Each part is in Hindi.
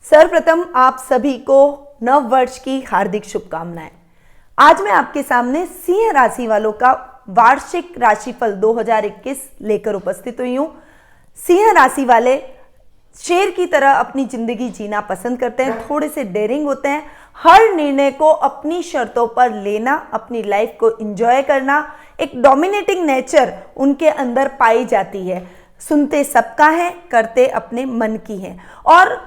सर्वप्रथम आप सभी को नव वर्ष की हार्दिक शुभकामनाएं। आज मैं आपके सामने सिंह राशि वालों का वार्षिक राशिफल 2021 लेकर उपस्थित हुई हूं। सिंह राशि वाले शेर की तरह अपनी जिंदगी जीना पसंद करते हैं, थोड़े से डेयरिंग होते हैं, हर निर्णय को अपनी शर्तों पर लेना, अपनी लाइफ को एंजॉय करना, एक डोमिनेटिंग नेचर उनके अंदर पाई जाती है। सुनते सबका है, करते अपने मन की है और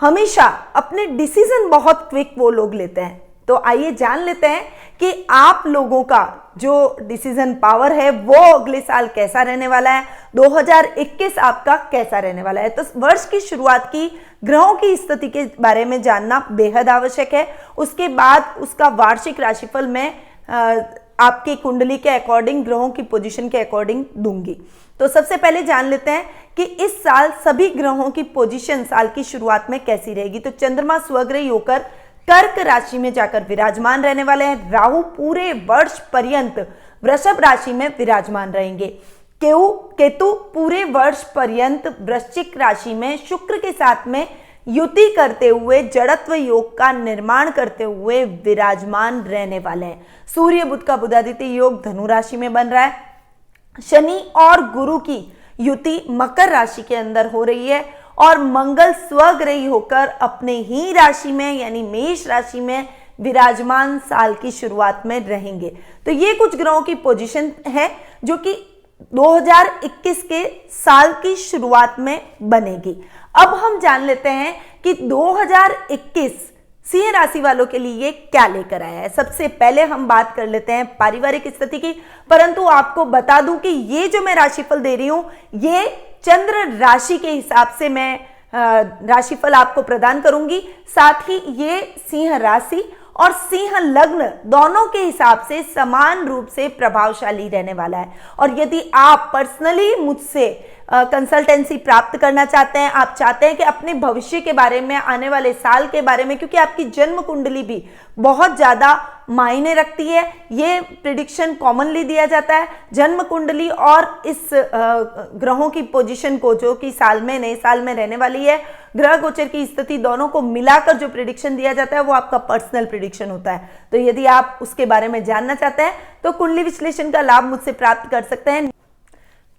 हमेशा अपने डिसीजन बहुत क्विक वो लोग लेते हैं। तो आइए जान लेते हैं कि आप लोगों का जो डिसीजन पावर है वो अगले साल कैसा रहने वाला है, 2021 आपका कैसा रहने वाला है। तो वर्ष की शुरुआत की ग्रहों की स्थिति के बारे में जानना बेहद आवश्यक है। उसके बाद उसका वार्षिक राशिफल मैं आपकी कुंडली के अकॉर्डिंग, ग्रहों की पोजीशन के अकॉर्डिंग दूंगी। तो सबसे पहले जान लेते हैं कि इस साल सभी ग्रहों की पोजीशन साल की शुरुआत में कैसी रहेगी। तो चंद्रमा स्वग्रही होकर कर्क राशि में जाकर विराजमान रहने वाले हैं। राहु पूरे वर्ष पर्यंत वृषभ राशि में विराजमान रहेंगे। केतु पूरे वर्ष पर्यंत वृश्चिक राशि में शुक्र के साथ में युति करते हुए जड़त्व योग का निर्माण करते हुए विराजमान रहने वाले हैं। सूर्य बुध का बुधादित्य योग धनु राशि में बन रहा है। शनि और गुरु की युति मकर राशि के अंदर हो रही है और मंगल स्वग्रही होकर अपने ही राशि में यानी मेष राशि में विराजमान साल की शुरुआत में रहेंगे। तो ये कुछ ग्रहों की पोजीशन है जो कि 2021 के साल की शुरुआत में बनेगी। अब हम जान लेते हैं कि 2021 सिंह राशि वालों के लिए क्या लेकर आया है। सबसे पहले हम बात कर लेते हैं पारिवारिक स्थिति की, परंतु आपको बता दूं कि ये जो मैं राशिफल दे रही हूं ये चंद्र राशि के हिसाब से मैं राशिफल आपको प्रदान करूंगी। साथ ही ये सिंह राशि और सिंह लग्न दोनों के हिसाब से समान रूप से प्रभावशाली रहने वाला है। और यदि आप पर्सनली मुझसे कंसल्टेंसी प्राप्त करना चाहते हैं, आप चाहते हैं कि अपने भविष्य के बारे में, आने वाले साल के बारे में, क्योंकि आपकी जन्म कुंडली भी बहुत ज्यादा मायने रखती है, ये प्रिडिक्शन कॉमनली दिया जाता है। जन्म कुंडली और इस ग्रहों की पोजीशन को जो कि साल में, नए साल में रहने वाली है, ग्रह गोचर की स्थिति दोनों को मिलाकर जो प्रिडिक्शन दिया जाता है वो आपका पर्सनल प्रिडिक्शन होता है। तो यदि आप उसके बारे में जानना चाहते हैं तो कुंडली विश्लेषण का लाभ मुझसे प्राप्त कर सकते हैं।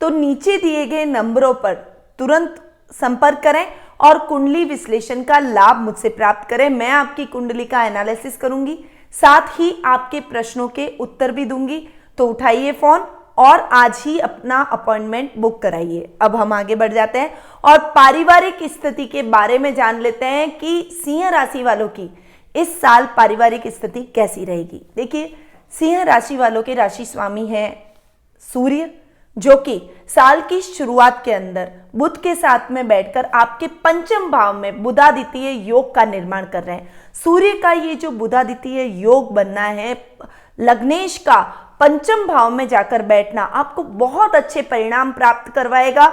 तो नीचे दिए गए नंबरों पर तुरंत संपर्क करें और कुंडली विश्लेषण का लाभ मुझसे प्राप्त करें। मैं आपकी कुंडली का एनालिसिस करूंगी, साथ ही आपके प्रश्नों के उत्तर भी दूंगी। तो उठाइए फोन और आज ही अपना अपॉइंटमेंट बुक कराइए। अब हम आगे बढ़ जाते हैं और पारिवारिक स्थिति के बारे में जान लेते हैं कि सिंह राशि वालों की इस साल पारिवारिक स्थिति कैसी रहेगी। देखिए, सिंह राशि वालों के राशि स्वामी है सूर्य, जो कि साल की शुरुआत के अंदर बुध के साथ में बैठकर आपके पंचम भाव में बुधादित्य योग का निर्माण कर रहे हैं। सूर्य का ये जो बुधादित्य योग बनना है, लग्नेश का पंचम भाव में जाकर बैठना आपको बहुत अच्छे परिणाम प्राप्त करवाएगा।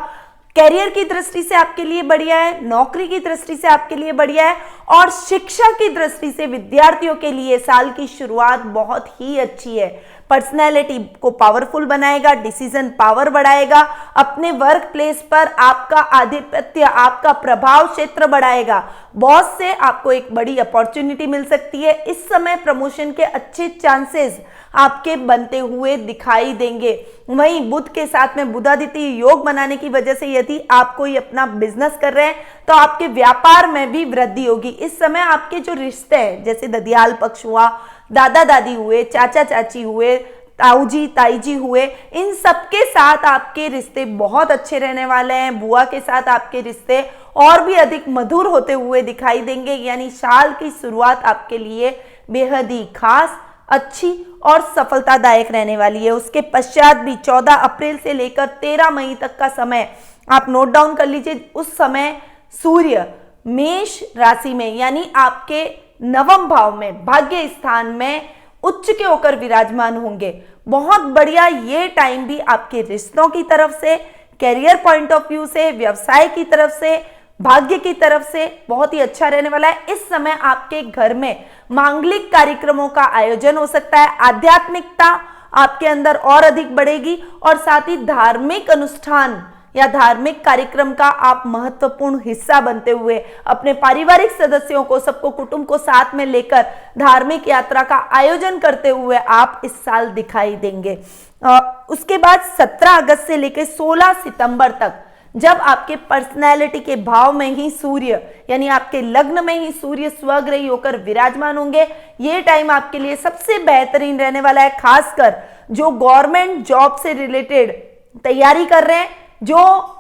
कैरियर की दृष्टि से आपके लिए बढ़िया है, नौकरी की दृष्टि से आपके लिए बढ़िया है और शिक्षा की दृष्टि से विद्यार्थियों के लिए साल की शुरुआत बहुत ही अच्छी है। पर्सनैलिटी को पावरफुल बनाएगा, डिसीजन पावर बढ़ाएगा, अपने वर्क प्लेस पर आपका आधिपत्य, आपका प्रभाव क्षेत्र बढ़ाएगा। बॉस से आपको एक बड़ी अपॉर्चुनिटी मिल सकती है। इस समय प्रमोशन के अच्छे चांसेस आपके बनते हुए दिखाई देंगे। वहीं बुध के साथ में बुधादित्य योग बनाने की वजह से यदि आप कोई अपना बिजनेस कर रहे हैं तो आपके व्यापार में भी वृद्धि होगी। इस समय आपके जो रिश्ते हैं, जैसे ददियाल पक्ष हुआ, दादा दादी हुए, चाचा चाची हुए, ताऊ जी ताई जी हुए, इन सबके साथ आपके रिश्ते बहुत अच्छे रहने वाले हैं। बुआ के साथ आपके रिश्ते और भी अधिक मधुर होते हुए दिखाई देंगे। यानी साल की शुरुआत आपके लिए बेहद ही खास, अच्छी और सफलतादायक रहने वाली है। उसके पश्चात भी 14 अप्रैल से लेकर 13 मई तक का समय आप नोट डाउन कर लीजिए। उस समय सूर्य मेष राशि में यानी आपके नवम भाव में, भाग्य स्थान में उच्च के होकर विराजमान होंगे। बहुत बढ़िया ये टाइम भी आपके रिश्तों की तरफ से, कैरियर पॉइंट ऑफ व्यू से, व्यवसाय की तरफ से, भाग्य की तरफ से बहुत ही अच्छा रहने वाला है। इस समय आपके घर में मांगलिक कार्यक्रमों का आयोजन हो सकता है। आध्यात्मिकता आपके अंदर और अधिक बढ़ेगी और साथ ही धार्मिक अनुष्ठान या धार्मिक कार्यक्रम का आप महत्वपूर्ण हिस्सा बनते हुए अपने पारिवारिक सदस्यों को, सबको, कुटुंब को साथ में लेकर धार्मिक यात्रा का आयोजन करते हुए आप इस साल दिखाई देंगे। उसके बाद 17 अगस्त से लेकर 16 सितंबर तक जब आपके पर्सनैलिटी के भाव में ही सूर्य यानी आपके लग्न में ही सूर्य स्वग्रही होकर विराजमान होंगे, ये टाइम आपके लिए सबसे बेहतरीन रहने वाला है। खासकर जो गवर्नमेंट जॉब से रिलेटेड तैयारी कर रहे हैं, जो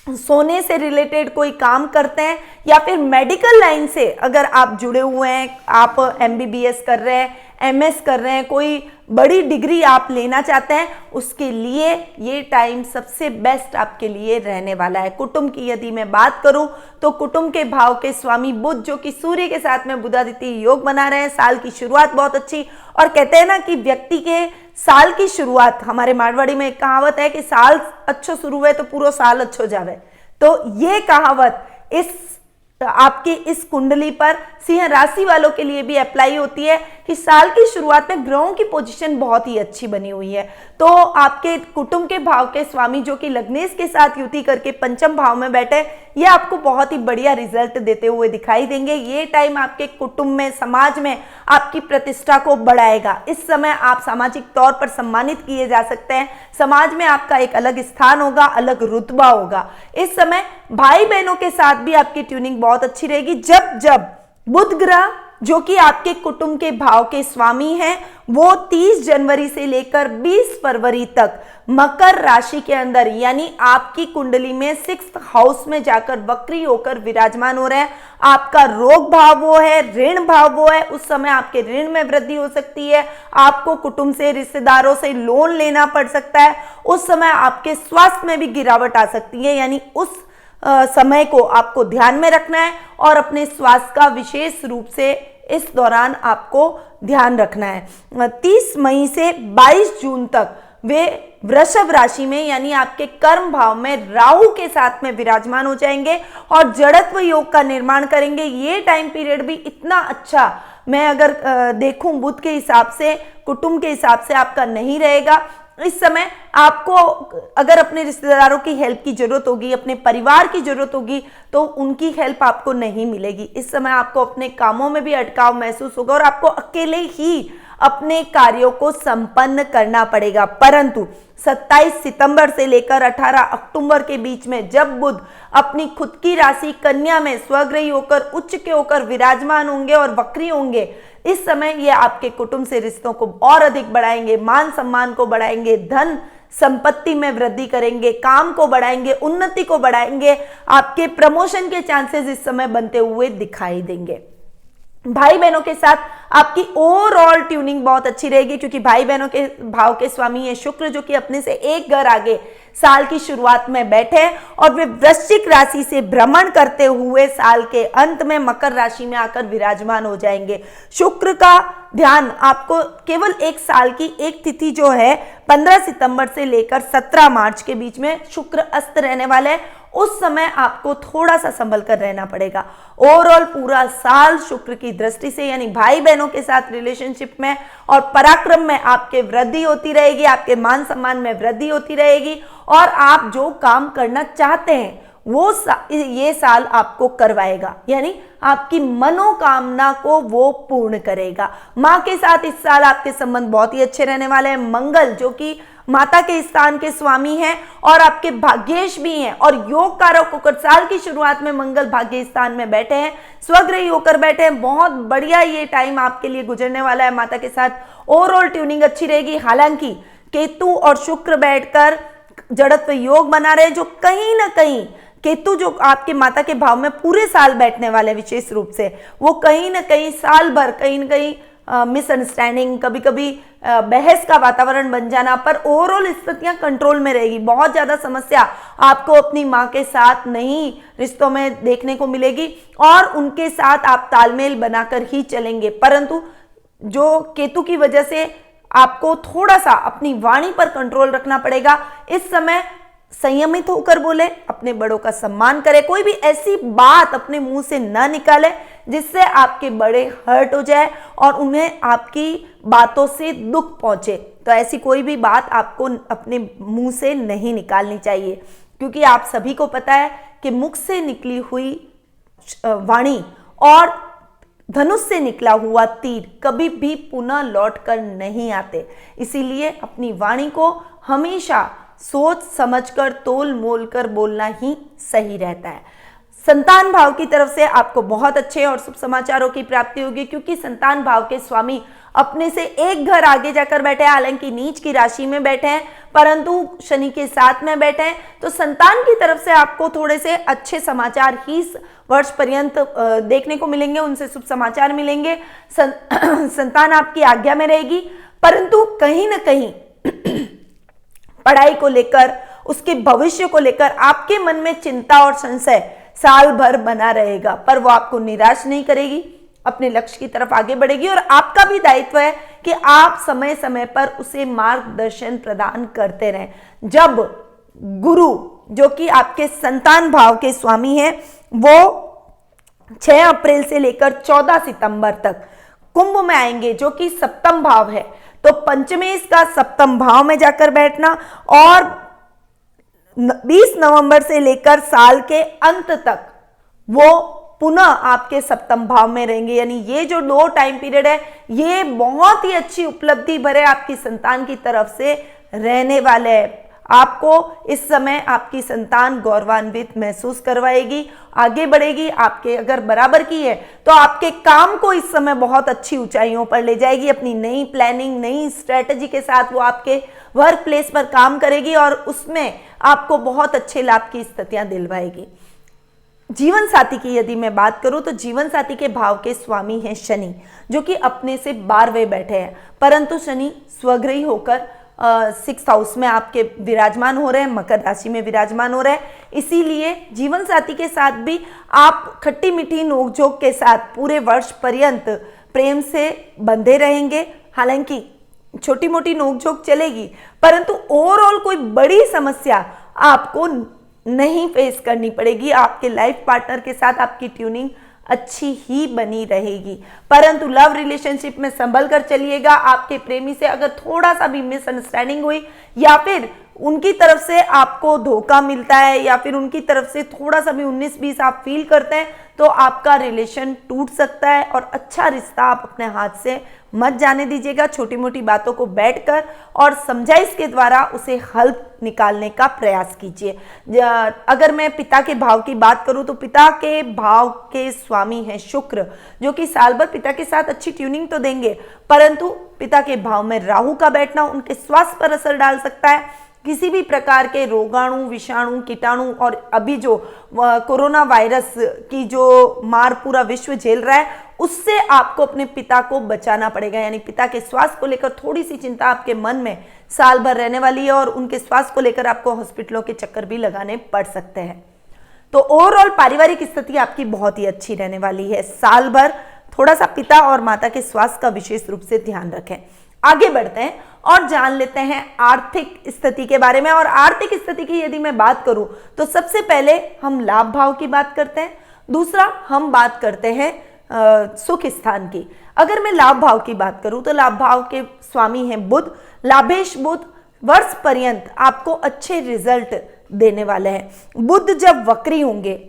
सोने से रिलेटेड कोई काम करते हैं या फिर मेडिकल लाइन से अगर आप जुड़े हुए हैं, आप एमबीबीएस कर रहे हैं, एमएस कर रहे हैं, कोई बड़ी डिग्री आप लेना चाहते हैं, उसके लिए ये टाइम सबसे बेस्ट आपके लिए रहने वाला है। कुटुंब की यदि मैं बात करूं तो कुटुंब के भाव के स्वामी बुध जो कि सूर्य के साथ में बुधादित्य योग बना रहे हैं, साल की शुरुआत बहुत अच्छी। और कहते हैं ना कि व्यक्ति के साल की शुरुआत, हमारे मारवाड़ी में एक कहावत है कि साल अच्छो शुरू हुए तो पूरा साल अच्छो जावे। तो ये कहावत आपकी इस कुंडली पर सिंह राशि वालों के लिए भी अप्लाई होती है कि साल की शुरुआत में ग्रहों की पोजीशन बहुत ही अच्छी बनी हुई है। तो आपके कुटुंब के भाव के स्वामी जो कि लग्नेश के साथ युति करके पंचम भाव में बैठे, ये आपको बहुत ही बढ़िया रिजल्ट देते हुए दिखाई देंगे। ये टाइम आपके कुटुंब में, समाज में आपकी प्रतिष्ठा को बढ़ाएगा। इस समय आप सामाजिक तौर पर सम्मानित किए जा सकते हैं, समाज में आपका एक अलग स्थान होगा, अलग रुतबा होगा। इस समय भाई बहनों के साथ भी आपकी ट्यूनिंग बहुत अच्छी रहेगी। जब बुध ग्रह जो कि आपके कुटुंब के भाव के स्वामी हैं, वो 30 जनवरी से लेकर 20 फरवरी तक मकर राशि के अंदर यानी आपकी कुंडली में 6th हाउस में जाकर वक्री होकर विराजमान हो रहे हैं। आपका रोग भाव वो है, ऋण भाव वो है, उस समय आपके ऋण में वृद्धि हो सकती है, आपको कुटुंब से, रिश्तेदारों से लोन लेना पड़ सकता है, उस समय आपके स्वास्थ्य में भी गिरावट आ सकती है। यानी उस समय को आपको ध्यान में रखना है और अपने स्वास्थ्य का विशेष रूप से इस दौरान आपको ध्यान रखना है। 30 मई से 22 जून तक वे वृषभ राशि में यानी आपके कर्म भाव में राहु के साथ में विराजमान हो जाएंगे और जड़त्व योग का निर्माण करेंगे। ये टाइम पीरियड भी इतना अच्छा मैं अगर देखूं बुध के हिसाब से, कुटुंब के हिसाब से आपका नहीं रहेगा। इस समय आपको अगर अपने रिश्तेदारों की हेल्प की जरूरत होगी, अपने परिवार की जरूरत होगी, तो उनकी हेल्प आपको नहीं मिलेगी। इस समय आपको अपने कामों में भी अटकाव महसूस होगा और आपको अकेले ही अपने कार्यों को संपन्न करना पड़ेगा। परंतु 27 सितंबर से लेकर 18 अक्टूबर के बीच में जब बुध अपनी खुद की राशि कन्या में स्वग्रही होकर, उच्च के होकर विराजमान होंगे और वक्री होंगे, इस समय ये आपके कुटुंब से रिश्तों को और अधिक बढ़ाएंगे, मान सम्मान को बढ़ाएंगे, धन संपत्ति में वृद्धि करेंगे, काम को बढ़ाएंगे, उन्नति को बढ़ाएंगे। आपके प्रमोशन के चांसेस इस समय बनते हुए दिखाई देंगे। भाई बहनों के साथ आपकी ओवरऑल ट्यूनिंग बहुत अच्छी रहेगी क्योंकि भाई बहनों के भाव के स्वामी है शुक्र जो कि अपने से एक घर आगे साल की शुरुआत में बैठे हैं और वे वृश्चिक राशि से भ्रमण करते हुए साल के अंत में मकर राशि में आकर विराजमान हो जाएंगे। शुक्र का ध्यान आपको केवल एक साल की एक तिथि जो है 15 सितंबर से लेकर 17 मार्च के बीच में शुक्र अस्त रहने वाले हैं, उस समय आपको थोड़ा सा संभल कर रहना पड़ेगा। ओवरऑल पूरा साल शुक्र की दृष्टि से यानी भाई बहनों के साथ रिलेशनशिप में और पराक्रम में आपके वृद्धि होती रहेगी, आपके मान सम्मान में वृद्धि होती रहेगी और आप जो काम करना चाहते हैं वो ये साल आपको करवाएगा, यानी आपकी मनोकामना को वो पूर्ण करेगा। माँ के साथ इस साल आपके संबंध बहुत ही अच्छे रहने वाले हैं। मंगल जो कि माता के स्थान के स्वामी हैं और आपके भाग्येश भी हैं और योग कारक होकर साल की शुरुआत में मंगल भाग्य स्थान में बैठे हैं, स्वग्रही होकर बैठे हैं। बहुत बढ़िया ये टाइम आपके लिए गुजरने वाला है। माता के साथ ओवरऑल ट्यूनिंग अच्छी रहेगी। हालांकि केतु और शुक्र बैठकर जड़त्व योग बना रहे जो कहीं ना कहीं केतु जो आपके माता के भाव में पूरे साल बैठने वाले विशेष रूप से वो कहीं ना कहीं साल भर कहीं ना कहीं मिसअंडरस्टैंडिंग, कभी कभी बहस का वातावरण बन जाना, पर ओवरऑल स्थितियां कंट्रोल में रहेगी। बहुत ज्यादा समस्या आपको अपनी माँ के साथ नहीं रिश्तों में देखने को मिलेगी और उनके साथ आप तालमेल बनाकर ही चलेंगे। परंतु जो केतु की वजह से आपको थोड़ा सा अपनी वाणी पर कंट्रोल रखना पड़ेगा। इस समय संयमित होकर बोले, अपने बड़ों का सम्मान करें, कोई भी ऐसी बात अपने मुंह से ना निकाले जिससे आपके बड़े हर्ट हो जाए और उन्हें आपकी बातों से दुख पहुंचे। तो ऐसी कोई भी बात आपको अपने मुंह से नहीं निकालनी चाहिए क्योंकि आप सभी को पता है कि मुख से निकली हुई वाणी और धनुष से निकला हुआ तीर कभी भी पुनः लौट कर नहीं आते। इसीलिए अपनी वाणी को हमेशा सोच समझकर तोल मोल कर बोलना ही सही रहता है। संतान भाव की तरफ से आपको बहुत अच्छे और शुभ समाचारों की प्राप्ति होगी, क्योंकि संतान भाव के स्वामी अपने से एक घर आगे जाकर बैठे हैं। हालांकि नीच की राशि में बैठे हैं, परंतु शनि के साथ में बैठे हैं, तो संतान की तरफ से आपको थोड़े से अच्छे समाचार ही इस वर्ष पर्यंत देखने को मिलेंगे, उनसे शुभ समाचार मिलेंगे। संतान आपकी आज्ञा में रहेगी, परंतु कहीं ना कहीं पढ़ाई को लेकर, उसके भविष्य को लेकर आपके मन में चिंता और संशय साल भर बना रहेगा, पर वो आपको निराश नहीं करेगी, अपने लक्ष्य की तरफ आगे बढ़ेगी। और आपका भी दायित्व है कि आप समय समय पर उसे मार्गदर्शन प्रदान करते रहें। जब गुरु, जो कि आपके संतान भाव के स्वामी हैं, वो 6 अप्रैल से लेकर 14 सितंबर तक कुंभ में आएंगे, जो कि सप्तम भाव है, तो पंचमेश का सप्तम भाव में जाकर बैठना और 20 नवंबर से लेकर साल के अंत तक वो पुनः आपके सप्तम भाव में रहेंगे। यानी ये जो 2 टाइम पीरियड है, ये बहुत ही अच्छी उपलब्धि भरे आपकी संतान की तरफ से रहने वाले हैं। आपको इस समय आपकी संतान गौरवान्वित महसूस करवाएगी, आगे बढ़ेगी। आपके अगर बराबर की है तो आपके काम को इस समय बहुत अच्छी ऊंचाइयों पर ले जाएगी। अपनी नई प्लानिंग, नई स्ट्रेटजी के साथ वो आपके वर्क प्लेस पर काम करेगी और उसमें आपको बहुत अच्छे लाभ की स्थितियां दिलवाएगी। जीवन साथी की यदि मैं बात करूं तो जीवन साथी के भाव के स्वामी हैं शनि, जो कि अपने से 12वें बैठे हैं, परंतु शनि स्वग्रही होकर 6th हाउस में आपके विराजमान हो रहे हैं, मकर राशि में विराजमान हो रहे हैं। इसीलिए जीवन साथी के साथ भी आप खट्टी मीठी नोकझोंक के साथ पूरे वर्ष पर्यंत प्रेम से बंधे रहेंगे। हालांकि छोटी मोटी नोकझोंक चलेगी, परंतु ओवरऑल कोई बड़ी समस्या आपको नहीं फेस करनी पड़ेगी। आपके लाइफ पार्टनर के साथ आपकी ट्यूनिंग अच्छी ही बनी रहेगी, परंतु लव रिलेशनशिप में संभल कर चलिएगा। आपके प्रेमी से अगर थोड़ा सा भी मिसअंडरस्टैंडिंग हुई या फिर उनकी तरफ से आपको धोखा मिलता है या फिर उनकी तरफ से थोड़ा सा भी 19-20 आप फील करते हैं, तो आपका रिलेशन टूट सकता है और अच्छा रिश्ता आप अपने हाथ से मत जाने दीजिएगा। छोटी मोटी बातों को बैठकर और समझाइश के द्वारा उसे हल निकालने का प्रयास कीजिए। अगर मैं पिता के भाव की बात करूं तो पिता के भाव के स्वामी हैं शुक्र, जो कि साल भर पिता के साथ अच्छी ट्यूनिंग तो देंगे, परंतु पिता के भाव में राहु का बैठना उनके स्वास्थ्य पर असर डाल सकता है। किसी भी प्रकार के रोगाणु, विषाणु, कीटाणु और अभी जो कोरोना वायरस की जो मार पूरा विश्व झेल रहा है, उससे आपको अपने पिता को बचाना पड़ेगा। यानी पिता के स्वास्थ्य को लेकर थोड़ी सी चिंता आपके मन में साल भर रहने वाली है और उनके स्वास्थ्य को लेकर आपको हॉस्पिटलों के चक्कर भी लगाने पड़ सकते हैं। तो ओवरऑल पारिवारिक स्थिति आपकी बहुत ही अच्छी रहने वाली है। साल भर थोड़ा सा पिता और माता के स्वास्थ्य का विशेष रूप से ध्यान रखें। आगे बढ़ते हैं और जान लेते हैं आर्थिक स्थिति के बारे में। और आर्थिक स्थिति की यदि मैं बात करूं तो सबसे पहले हम लाभ भाव की बात करते हैं, दूसरा हम बात करते हैं सुख स्थान की। अगर मैं लाभ भाव की बात करूं तो लाभ भाव के स्वामी हैं बुध। लाभेश बुध वर्ष पर्यंत आपको अच्छे रिजल्ट देने वाले हैं। बुध जब वक्री होंगे,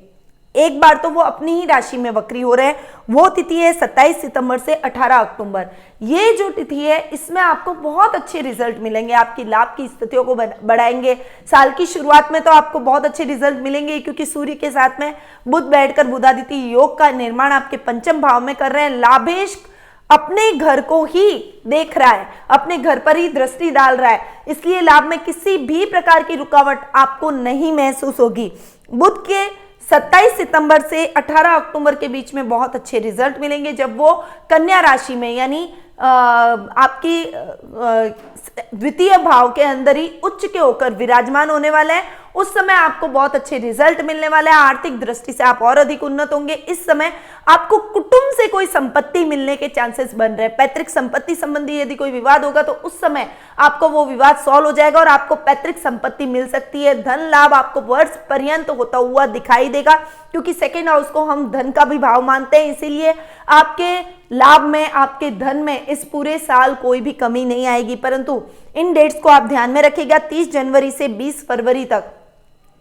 एक बार तो वो अपनी ही राशि में वक्री हो रहे हैं, वो तिथि है 27 सितंबर से 18 अक्टूबर। ये जो तिथि है इसमें आपको बहुत अच्छे रिजल्ट मिलेंगे, आपकी लाभ की स्थितियों को बढ़ाएंगे। साल की शुरुआत में तो आपको बहुत अच्छे रिजल्ट मिलेंगे, क्योंकि सूर्य के साथ में बुध बैठकर बुधादित्य योग का निर्माण आपके पंचम भाव में कर रहे हैं। लाभेश अपने घर को ही देख रहा है, अपने घर पर ही दृष्टि डाल रहा है, इसलिए लाभ में किसी भी प्रकार की रुकावट आपको नहीं महसूस होगी। बुध के 27 सितंबर से 18 अक्टूबर के बीच में बहुत अच्छे रिजल्ट मिलेंगे, जब वो कन्या राशि में यानी आपकी द्वितीय भाव के अंदर ही उच्च के होकर विराजमान होने वाले हैं। उस समय आपको बहुत अच्छे रिजल्ट मिलने वाले हैं, आर्थिक दृष्टि से आप और अधिक उन्नत होंगे। इस समय आपको कुटुंब से कोई संपत्ति मिलने के चांसेस बन रहे हैं। पैतृक संपत्ति संबंधी यदि कोई विवाद होगा तो उस समय आपको वो विवाद सॉल्व हो जाएगा और आपको पैतृक संपत्ति मिल सकती है। धन लाभ आपको वर्ष पर्यंत होता हुआ दिखाई देगा, क्योंकि सेकेंड हाउस को हम धन का भी भाव मानते हैं, इसीलिए आपके लाभ में, आपके धन में इस पूरे साल कोई भी कमी नहीं आएगी। परंतु इन डेट्स को आप ध्यान में रखिएगा, 30 जनवरी से 20 फरवरी तक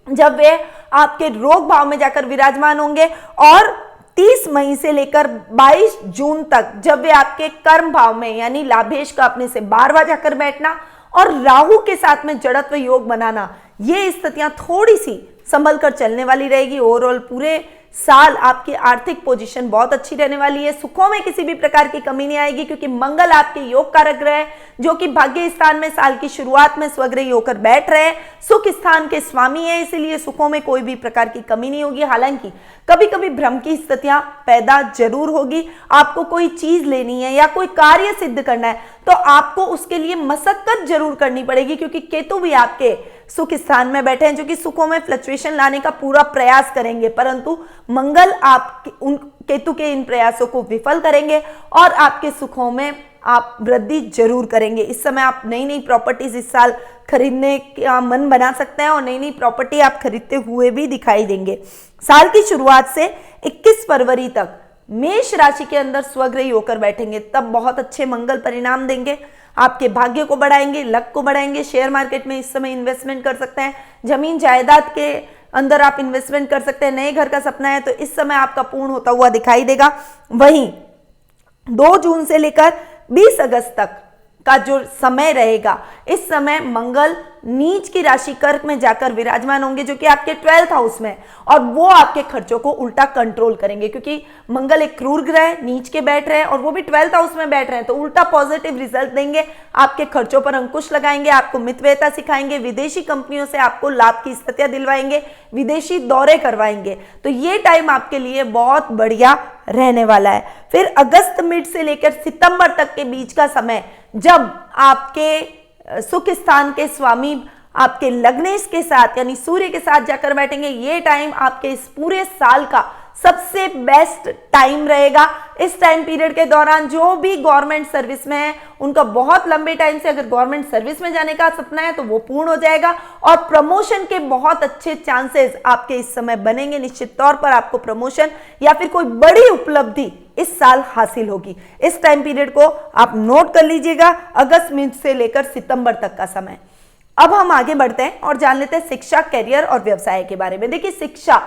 जब वे आपके रोग भाव में जाकर विराजमान होंगे, और 30 मई से लेकर 22 जून तक जब वे आपके कर्म भाव में यानी लाभेश का अपने से 12वां जाकर बैठना और राहु के साथ में जड़त्व योग बनाना, ये स्थितियां थोड़ी सी संभल कर चलने वाली रहेगी। ओवरऑल पूरे साल आपकी आर्थिक पोजीशन बहुत अच्छी रहने वाली है। सुखों में किसी भी प्रकार की कमी नहीं आएगी, क्योंकि मंगल आपके योग कारक ग्रह है, जो कि भाग्य स्थान में साल की शुरुआत में स्वग्रही होकर बैठ रहे हैं, सुख स्थान के स्वामी है, इसीलिए सुखों में कोई भी प्रकार की कमी नहीं होगी। हालांकि कभी कभी भ्रम की स्थितियां पैदा जरूर होगी। आपको कोई चीज लेनी है या कोई कार्य सिद्ध करना है तो आपको उसके लिए मशक्कत जरूर करनी पड़ेगी, क्योंकि केतु भी आपके सुख स्थान में बैठे हैं, जो कि सुखों में फ्लक्चुएशन लाने का पूरा प्रयास करेंगे, परंतु मंगल आप उन केतु के इन प्रयासों को विफल करेंगे और आपके सुखों में आप वृद्धि जरूर करेंगे। इस समय आप नई नई प्रॉपर्टीज इस साल खरीदने का मन बना सकते हैं और नई नई प्रॉपर्टी आप खरीदते हुए भी दिखाई देंगे। साल की शुरुआत से 21 फरवरी तक मेष राशि के अंदर स्वग्रही होकर बैठेंगे, तब बहुत अच्छे मंगल परिणाम देंगे, आपके भाग्य को बढ़ाएंगे, लक को बढ़ाएंगे। शेयर मार्केट में इस समय इन्वेस्टमेंट कर सकते हैं, जमीन जायदाद के अंदर आप इन्वेस्टमेंट कर सकते हैं, नए घर का सपना है तो इस समय आपका पूर्ण होता हुआ दिखाई देगा। वहीं 2 जून से लेकर 20 अगस्त तक का जो समय रहेगा, इस समय मंगल नीच की राशि कर्क में जाकर विराजमान होंगे, जो कि आपके 12th हाउस में, और वो आपके खर्चों को उल्टा कंट्रोल करेंगे, क्योंकि मंगल एक क्रूर ग्रह नीच के बैठ रहे हैं और वो भी 12th हाउस में बैठ रहे हैं, तो उल्टा पॉजिटिव रिजल्ट देंगे, आपके खर्चों पर अंकुश लगाएंगे, आपको मितव्ययता सिखाएंगे, विदेशी कंपनियों से आपको लाभ की स्थितियां दिलवाएंगे, विदेशी दौरे करवाएंगे। तो ये टाइम आपके लिए बहुत बढ़िया रहने वाला है। फिर अगस्त मिड से लेकर सितंबर तक के बीच का समय, जब आपके सुख स्थान के स्वामी आपके लग्नेश के साथ यानी सूर्य के साथ जाकर बैठेंगे, ये टाइम आपके इस पूरे साल का सबसे बेस्ट टाइम रहेगा। इस टाइम पीरियड के दौरान जो भी गवर्नमेंट सर्विस में है, उनका बहुत लंबे टाइम से अगर गवर्नमेंट सर्विस में जाने का सपना है तो वो पूर्ण हो जाएगा और प्रमोशन के बहुत अच्छे चांसेस आपके इस समय बनेंगे। निश्चित तौर पर आपको प्रमोशन या फिर कोई बड़ी उपलब्धि इस साल हासिल होगी। इस टाइम पीरियड को आप नोट कर लीजिएगा, अगस्त मिड से लेकर सितंबर तक का समय। अब हम आगे बढ़ते हैं और जान लेते हैं शिक्षा, करियर और व्यवसाय के बारे में। देखिए, शिक्षा,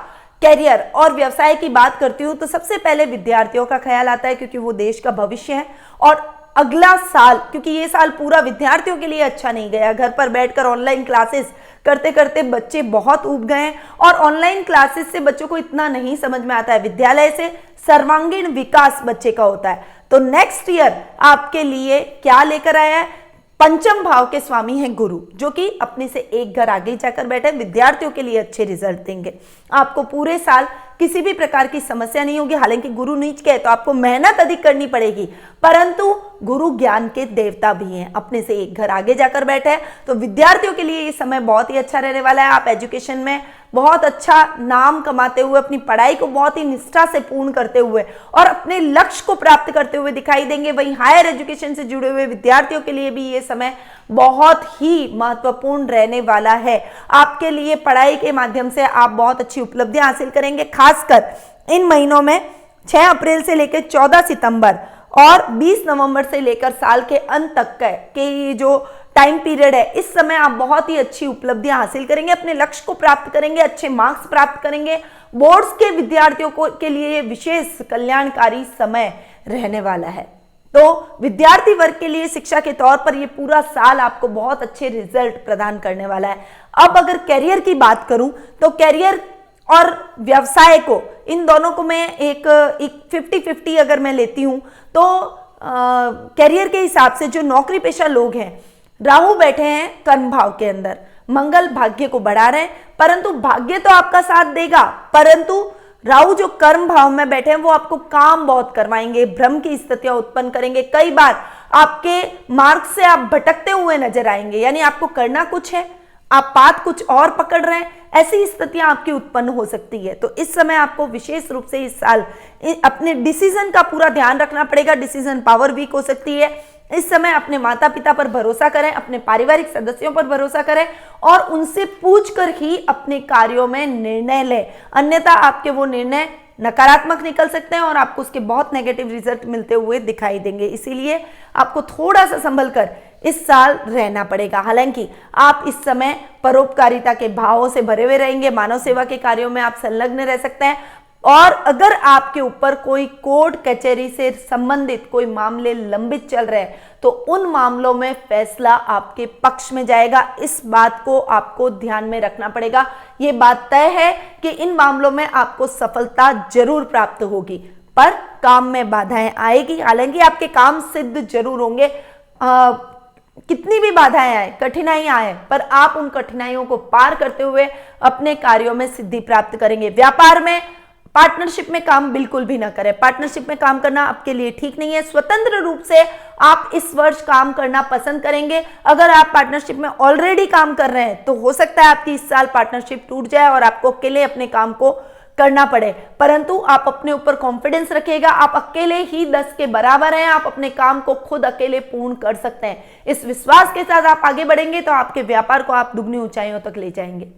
करियर और व्यवसाय की बात करती हूं तो सबसे पहले विद्यार्थियों का ख्याल आता है, क्योंकि वो देश का भविष्य है। और अगला साल, क्योंकि ये साल पूरा विद्यार्थियों के लिए अच्छा नहीं गया, घर पर बैठकर ऑनलाइन क्लासेस करते करते बच्चे बहुत ऊब गए हैं और ऑनलाइन क्लासेस से बच्चों को इतना नहीं समझ में आता है। विद्यालय से सर्वांगीण विकास बच्चे का होता है। तो नेक्स्ट ईयर आपके लिए क्या लेकर आया है? पंचम भाव के स्वामी हैं गुरु, जो कि अपने से एक घर आगे जाकर बैठे, विद्यार्थियों के लिए अच्छे रिजल्ट देंगे। आपको पूरे साल किसी भी प्रकार की समस्या नहीं होगी। हालांकि गुरु नीच के है तो आपको मेहनत अधिक करनी पड़ेगी, परंतु गुरु ज्ञान के देवता भी हैं, अपने से एक घर आगे जाकर बैठे हैं। तो विद्यार्थियों के लिए ये समय बहुत ही अच्छा रहने वाला है। आप एजुकेशन में बहुत अच्छा नाम कमाते हुए, अपनी पढ़ाई को बहुत ही निष्ठा से पूर्ण करते हुए और अपने लक्ष्य को प्राप्त करते हुए दिखाई देंगे। वहीं हायर एजुकेशन से जुड़े हुए विद्यार्थियों के लिए भी ये समय बहुत ही महत्वपूर्ण रहने वाला है। आपके लिए पढ़ाई के माध्यम से आप बहुत अच्छी उपलब्धियां हासिल करेंगे। खासकर इन महीनों में 6 अप्रैल से लेकर 14 सितंबर और 20 नवंबर से लेकर साल के अंत तक के ये जो टाइम पीरियड है, इस समय आप बहुत ही अच्छी उपलब्धियां हासिल करेंगे, अपने लक्ष्य को प्राप्त करेंगे, अच्छे मार्क्स प्राप्त करेंगे। बोर्ड्स के विद्यार्थियों को के लिए विशेष कल्याणकारी समय रहने वाला है। तो विद्यार्थी वर्ग के लिए शिक्षा के तौर पर ये पूरा साल आपको बहुत अच्छे रिजल्ट प्रदान करने वाला है। अब अगर करियर की बात करूं तो करियर और व्यवसाय को, इन दोनों को मैं एक 50-50 अगर मैं लेती हूं तो करियर के हिसाब से जो नौकरी पेशा लोग हैं, राहु बैठे हैं कर्म भाव के अंदर, मंगल भाग्य को बढ़ा रहे हैं, परंतु भाग्य तो आपका साथ देगा, परंतु राहु जो कर्म भाव में बैठे हैं वो आपको काम बहुत करवाएंगे, भ्रम की स्थितियां उत्पन्न करेंगे। कई बार आपके मार्ग से आप भटकते हुए नजर आएंगे, यानी आपको करना कुछ है, आप बात कुछ और पकड़ रहे हैं, ऐसी स्थितियां आपकी उत्पन्न हो सकती है। तो इस समय आपको विशेष रूप से इस साल अपने डिसीजन का पूरा ध्यान रखना पड़ेगा। डिसीजन पावर वीक हो सकती है। इस समय अपने माता पिता पर भरोसा करें, अपने पारिवारिक सदस्यों पर भरोसा करें और उनसे पूछकर ही अपने कार्यों में निर्णय लें, अन्यथा आपके वो निर्णय नकारात्मक निकल सकते हैं और आपको उसके बहुत नेगेटिव रिजल्ट मिलते हुए दिखाई देंगे। इसीलिए आपको थोड़ा सा संभल कर इस साल रहना पड़ेगा। हालांकि आप इस समय परोपकारिता के भावों से भरे हुए रहेंगे, मानव सेवा के कार्यों में आप संलग्न रह सकते हैं और अगर आपके ऊपर कोई कोर्ट कचहरी से संबंधित कोई मामले लंबित चल रहे हैं तो उन मामलों में फैसला आपके पक्ष में जाएगा। इस बात को आपको ध्यान में रखना पड़ेगा। ये बात तय है कि इन मामलों में आपको सफलता जरूर प्राप्त होगी, पर काम में बाधाएं आएगी। हालांकि आपके काम सिद्ध जरूर होंगे, कितनी भी बाधाएं आए, कठिनाइयां आए, पर आप उन कठिनाइयों को पार करते हुए अपने कार्यों में सिद्धि प्राप्त करेंगे। व्यापार में पार्टनरशिप में काम बिल्कुल भी ना करें। पार्टनरशिप में काम करना आपके लिए ठीक नहीं है। स्वतंत्र रूप से आप इस वर्ष काम करना पसंद करेंगे। अगर आप पार्टनरशिप में ऑलरेडी काम कर रहे हैं तो हो सकता है आपकी इस साल पार्टनरशिप टूट जाए और आपको अकेले अपने काम को करना पड़े, परंतु आप अपने ऊपर कॉन्फिडेंस रखिएगा। आप अकेले ही 10 के बराबर हैं, आप अपने काम को खुद अकेले पूर्ण कर सकते हैं। इस विश्वास के साथ आप आगे बढ़ेंगे तो आपके व्यापार को आप दुगनी ऊंचाइयों तक ले जाएंगे।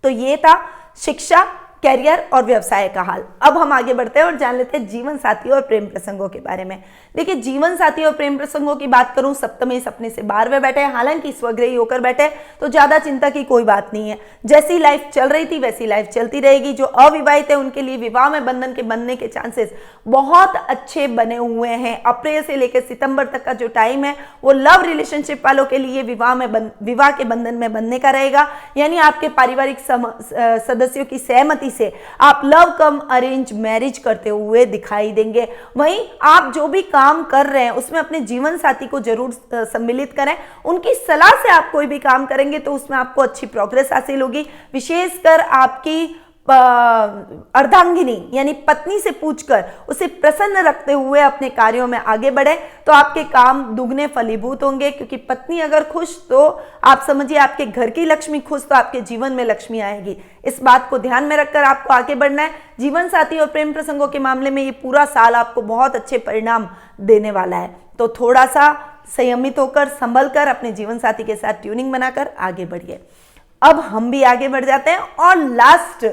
तो ये था शिक्षा, कैरियर और व्यवसाय का हाल। अब हम आगे बढ़ते हैं और जान लेते हैं जीवन साथी और प्रेम प्रसंगों के बारे में। देखिए, जीवन साथी और प्रेम प्रसंगों की बात करूं, सप्तमी सपने से 12वें बैठे हैं, हालांकि स्वग्रही होकर बैठे तो ज्यादा चिंता की कोई बात नहीं है। जैसी लाइफ चल रही थी वैसी लाइफ चलती रहेगी। जो अविवाहित है उनके लिए विवाह में बंधन के बनने के चांसेस बहुत अच्छे बने हुए हैं। अप्रैल से लेकर सितंबर तक का जो टाइम है वो लव रिलेशनशिप वालों के लिए विवाह के बंधन में बनने का रहेगा। यानी आपके पारिवारिक सदस्यों की सहमति से आप लव कम अरेंज मैरिज करते हुए दिखाई देंगे। वहीं आप जो भी काम कर रहे हैं उसमें अपने जीवन साथी को जरूर सम्मिलित करें। उनकी सलाह से आप कोई भी काम करेंगे तो उसमें आपको अच्छी प्रोग्रेस हासिल होगी। विशेषकर आपकी अर्धांगिनी यानी पत्नी से पूछकर उसे प्रसन्न रखते हुए अपने कार्यों में आगे बढ़े तो आपके काम दुगने फलीभूत होंगे, क्योंकि पत्नी अगर खुश तो आप समझिए आपके घर की लक्ष्मी खुश तो आपके जीवन में लक्ष्मी आएगी। इस बात को ध्यान में रखकर आपको आगे बढ़ना है। जीवन साथी और प्रेम प्रसंगों के मामले में ये पूरा साल आपको बहुत अच्छे परिणाम देने वाला है। तो थोड़ा सा संयमित होकर, संभल कर अपने जीवन साथी के साथ ट्यूनिंग बनाकर आगे बढ़िए। अब हम भी आगे बढ़ जाते हैं और लास्ट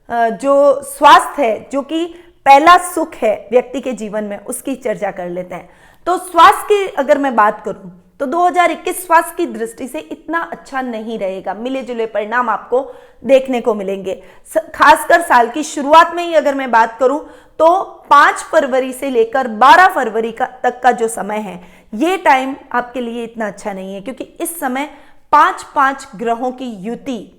जो स्वास्थ्य है, जो कि पहला सुख है व्यक्ति के जीवन में, उसकी चर्चा कर लेते हैं। तो स्वास्थ्य की अगर मैं बात करूं तो 2021 स्वास्थ्य की दृष्टि से इतना अच्छा नहीं रहेगा। मिले जुले परिणाम आपको देखने को मिलेंगे। खासकर साल की शुरुआत में ही अगर मैं बात करूं तो 5 फरवरी से लेकर 12 फरवरी तक का जो समय है, ये टाइम आपके लिए इतना अच्छा नहीं है, क्योंकि इस समय 5 ग्रहों की युति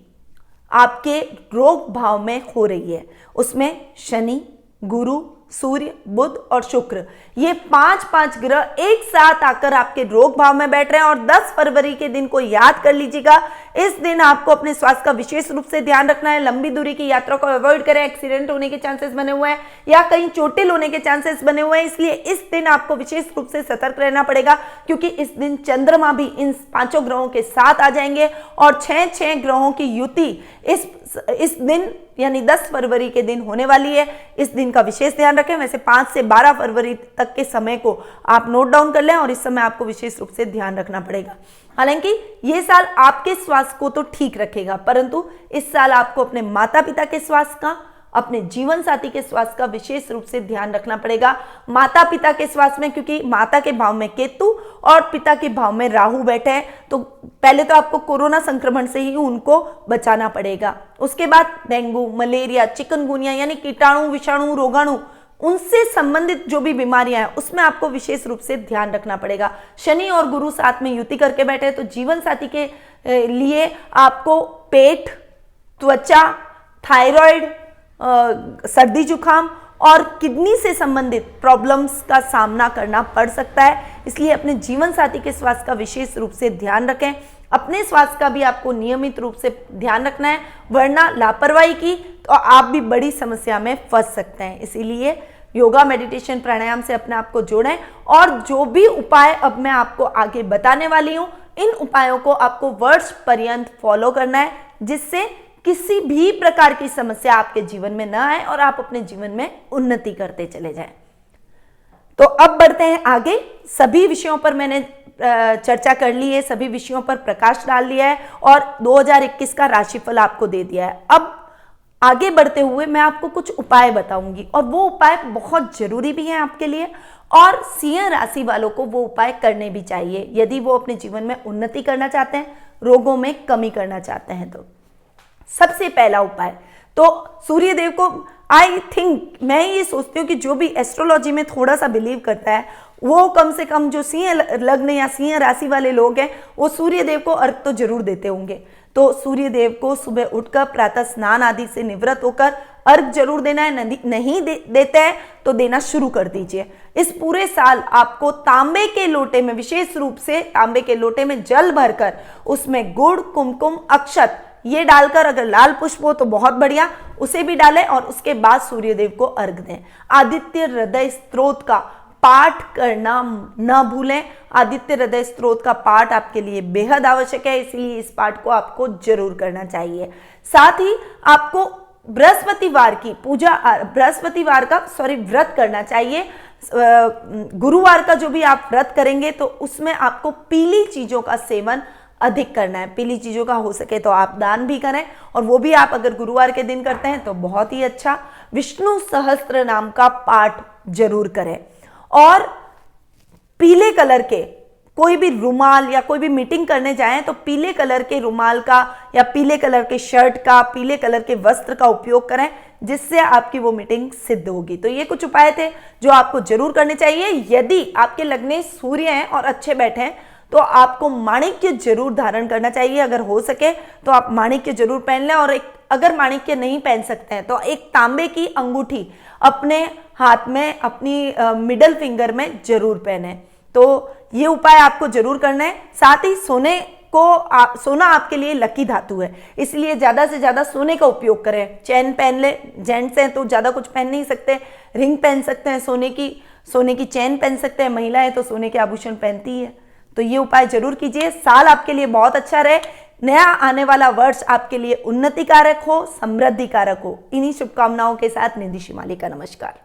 आपके रोग भाव में हो रही है। उसमें शनि, गुरु, सूर्य, बुध और शुक्र, ये 5 ग्रह एक साथ आकर आपके रोग भाव में बैठ रहे हैं। और 10 फरवरी के दिन को याद कर लीजिएगा। इस दिन आपको अपने स्वास्थ्य का विशेष रूप से ध्यान रखना है। लंबी दूरी की यात्रा को अवॉइड करें। एक्सीडेंट होने के चांसेस बने हुए हैं या कहीं चोटिल होने के चांसेस बने हुए हैं, इसलिए इस दिन आपको विशेष रूप से सतर्क रहना पड़ेगा, क्योंकि इस दिन चंद्रमा भी इन 5 ग्रहों के साथ आ जाएंगे और 6 ग्रहों की युति इस दिन यानी 10 फरवरी के दिन होने वाली है। इस दिन का विशेष ध्यान रखें। वैसे 5 से 12 फरवरी तक के समय को आप नोट डाउन कर लें और इस समय आपको विशेष रूप से ध्यान रखना पड़ेगा। हालांकि ये साल आपके स्वास्थ्य को तो ठीक रखेगा, परंतु इस साल आपको अपने माता पिता के स्वास्थ्य का, अपने जीवन साथी के स्वास्थ्य का विशेष रूप से ध्यान रखना पड़ेगा। माता पिता के स्वास्थ्य में, क्योंकि माता के भाव में केतु और पिता के भाव में राहु बैठे हैं, तो पहले तो आपको कोरोना संक्रमण से ही उनको बचाना पड़ेगा। उसके बाद डेंगू, मलेरिया, चिकनगुनिया यानी कीटाणु, विषाणु, रोगाणु, उनसे संबंधित जो भी बीमारियां हैं उसमें आपको विशेष रूप से ध्यान रखना पड़ेगा। शनि और गुरु साथ में युति करके बैठे तो जीवन साथी के लिए आपको पेट, त्वचा, थायराइड, सर्दी जुकाम और किडनी से संबंधित प्रॉब्लम्स का सामना करना पड़ सकता है। इसलिए अपने जीवन साथी के स्वास्थ्य का विशेष रूप से ध्यान रखें। अपने स्वास्थ्य का भी आपको नियमित रूप से ध्यान रखना है, वरना लापरवाही की तो आप भी बड़ी समस्या में फंस सकते हैं। इसीलिए योगा, मेडिटेशन, प्राणायाम से अपने आप को जोड़ें और जो भी उपाय अब मैं आपको आगे बताने वाली हूं, इन उपायों को आपको वर्ष पर्यंत फॉलो करना है, जिससे किसी भी प्रकार की समस्या आपके जीवन में न आए और आप अपने जीवन में उन्नति करते चले जाएं। तो अब बढ़ते हैं आगे। सभी विषयों पर मैंने चर्चा कर ली है, सभी विषयों पर प्रकाश डाल लिया है और 2021 का राशिफल आपको दे दिया है। अब आगे बढ़ते हुए मैं आपको कुछ उपाय बताऊंगी और वो उपाय बहुत जरूरी भी हैं आपके लिए, और सिंह राशि वालों को वो उपाय करने भी चाहिए यदि वो अपने जीवन में उन्नति करना चाहते हैं, रोगों में कमी करना चाहते हैं। तो सबसे पहला उपाय तो सूर्य देव को, आई थिंक, मैं ये सोचती हूँ कि जो भी एस्ट्रोलॉजी में थोड़ा सा बिलीव करता है वो कम से कम जो सिंह लग्न या सिंह राशि वाले लोग हैं वो सूर्य देव को अर्घ तो जरूर देते होंगे। तो सूर्य देव को सुबह उठकर प्रातः स्नान आदि से निवृत्त होकर अर्घ जरूर देना है। नहीं देते हैं तो देना शुरू कर दीजिए। इस पूरे साल आपको तांबे के लोटे में, विशेष रूप से तांबे के लोटे में जल भरकर उसमें गुड़, कुमकुम, अक्षत ये डालकर, अगर लाल पुष्प हो तो बहुत बढ़िया, उसे भी डालें और उसके बाद सूर्य देव को अर्घ दें। आदित्य हृदय स्तोत्र का पाठ करना न भूलें। आदित्य हृदय स्तोत्र का पाठ आपके लिए बेहद आवश्यक है, इसलिए इस पाठ को आपको जरूर करना चाहिए। साथ ही आपको बृहस्पतिवार की पूजा, बृहस्पतिवार का व्रत करना चाहिए। गुरुवार का जो भी आप व्रत करेंगे तो उसमें आपको पीली चीजों का सेवन अधिक करना है। पीली चीजों का हो सके तो आप दान भी करें, और वो भी आप अगर गुरुवार के दिन करते हैं तो बहुत ही अच्छा। विष्णु सहस्त्र नाम का पाठ जरूर करें, और पीले कलर के कोई भी रुमाल या कोई भी मीटिंग करने जाएं तो पीले कलर के रुमाल का या पीले कलर के शर्ट का, पीले कलर के वस्त्र का उपयोग करें, जिससे आपकी वो मीटिंग सिद्ध होगी। तो ये कुछ उपाय थे जो आपको जरूर करने चाहिए। यदि आपके लग्ने सूर्य हैं और अच्छे बैठे हैं तो आपको माणिक्य जरूर धारण करना चाहिए। अगर हो सके तो आप माणिक्य जरूर पहन लें, और अगर माणिक्य नहीं पहन सकते हैं तो एक तांबे की अंगूठी अपने हाथ में, अपनी मिडल फिंगर में जरूर पहने। तो ये उपाय आपको जरूर करना है। साथ ही सोना आपके लिए लकी धातु है, इसलिए ज्यादा से ज्यादा सोने का उपयोग करें। चैन पहन ले, जेंट्स हैं तो ज्यादा कुछ पहन नहीं सकते, रिंग पहन सकते हैं, सोने की चैन पहन सकते हैं, महिलाएं तो सोने के आभूषण पहनती है। तो ये उपाय जरूर कीजिए। साल आपके लिए बहुत अच्छा रहे, नया आने वाला वर्ष आपके लिए उन्नति कारक हो, समृद्धि कारक हो। इन्हीं शुभकामनाओं के साथ निधि शिमाली का नमस्कार।